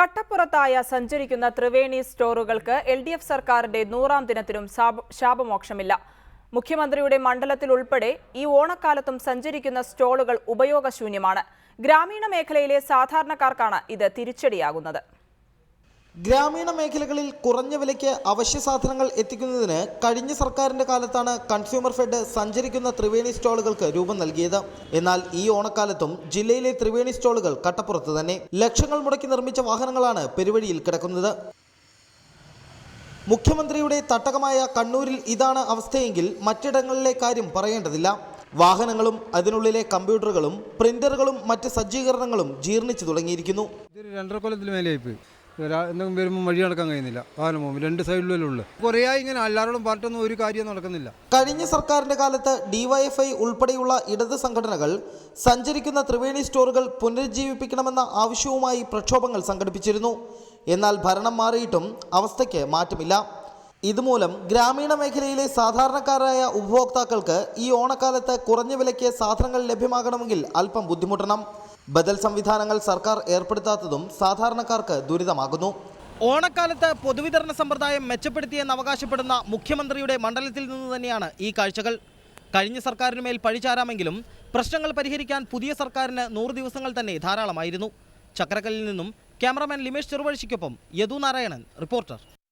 കട്ടപ്പുറത്തായ സഞ്ചരിക്കുന്ന ത്രിവേണി സ്റ്റോറുകൾക്ക് LDF സർക്കാരിന്റെ 100ാം ദിനത്തിലും ശാപമോക്ഷമില്ല. മുഖ്യമന്ത്രിയുടെ മണ്ഡലത്തിൽ ഉൾപ്പെടെ ഈ ഓണക്കാലത്തും സഞ്ചരിക്കുന്ന സ്റ്റോളുകൾ ഉപയോഗശൂന്യമാണ്. ഗ്രാമീണ മേഖലയിലെ സാധാരണക്കാർക്കാണ് ഇത് തിരിച്ചടിയാകുന്നത്. ഗ്രാമീണ മേഖലകളിൽ കുറഞ്ഞ വിലയ്ക്ക് അവശ്യ സാധനങ്ങൾ എത്തിക്കുന്നതിന് കഴിഞ്ഞ സർക്കാരിന്റെ കാലത്താണ് കൺസ്യൂമർ ഫെഡ് സഞ്ചരിക്കുന്ന ത്രിവേണി സ്റ്റോളുകൾക്ക് രൂപം നൽകിയത്. എന്നാൽ ഈ ഓണക്കാലത്തും ജില്ലയിലെ ത്രിവേണി സ്റ്റോളുകൾ കട്ടപ്പുറത്ത് തന്നെ. ലക്ഷങ്ങൾ മുടക്കി നിർമ്മിച്ച വാഹനങ്ങളാണ് പെരുവഴിയിൽ കിടക്കുന്നത്. മുഖ്യമന്ത്രിയുടെ തട്ടകമായ കണ്ണൂരിൽ ഇതാണ് അവസ്ഥയെങ്കിൽ മറ്റിടങ്ങളിലെ കാര്യം പറയേണ്ടതില്ല. വാഹനങ്ങളും അതിനുള്ളിലെ കമ്പ്യൂട്ടറുകളും പ്രിന്ററുകളും മറ്റ് സജ്ജീകരണങ്ങളും ജീർണിച്ചു തുടങ്ങിയിരിക്കുന്നു. 2.5 കൊല്ലത്തിൽ മേലെയായിപ്പോയി. എന്തെങ്കിലും വരുമ്പോൾ വഴി നടക്കാൻ കഴിയുന്നില്ല. വാഹനം പോകുമ്പോൾ 2 സൈഡിലും ഉള്ളു. കുറേയായി ഇങ്ങനെ എല്ലാവരോടും പറഞ്ഞൊന്നും ഒരു കാര്യം നടക്കുന്നില്ല. കഴിഞ്ഞ സർക്കാരിന്റെ കാലത്ത് DYFI ഉൾപ്പെടെയുള്ള ഇടത് സംഘടനകൾ സഞ്ചരിക്കുന്ന ത്രിവേണി സ്റ്റോറുകൾ പുനരുജ്ജീവിപ്പിക്കണമെന്ന ആവശ്യവുമായി പ്രക്ഷോഭങ്ങൾ സംഘടിപ്പിച്ചിരുന്നു. എന്നാൽ ഭരണം മാറിയിട്ടും അവസ്ഥയ്ക്ക് മാറ്റമില്ല. ഇതുമൂലം ഗ്രാമീണ മേഖലയിലെ സാധാരണക്കാരായ ഉപഭോക്താക്കൾക്ക് ഈ ഓണക്കാലത്ത് കുറഞ്ഞ വിലയ്ക്ക് സാധനങ്ങൾ ലഭ്യമാകണമെങ്കിൽ അല്പം ബുദ്ധിമുട്ടണം. ബദൽ സംവിധാനങ്ങൾ സർക്കാർ ഏർപ്പെടുത്താത്തതും സാധാരണക്കാർക്ക് ദുരിതമാകുന്നു. ഓണക്കാലത്ത് പൊതുവിതരണ സമ്പ്രദായം മെച്ചപ്പെടുത്തിയെന്ന് അവകാശപ്പെടുന്ന മുഖ്യമന്ത്രിയുടെ മണ്ഡലത്തിൽ നിന്ന് തന്നെയാണ് ഈ കാഴ്ചകൾ. കഴിഞ്ഞ സർക്കാരിന് മേൽ പഴിചാരാമെങ്കിലും പ്രശ്നങ്ങൾ പരിഹരിക്കാൻ പുതിയ സർക്കാരിന് 100 ദിവസങ്ങൾ തന്നെ ധാരാളമായിരുന്നു. ചക്രക്കല്ലിൽ നിന്നും ക്യാമറാമാൻ ലിമേഷ് ചെറുവഴിക്കൊപ്പം യദു നാരായണൻ, റിപ്പോർട്ടർ.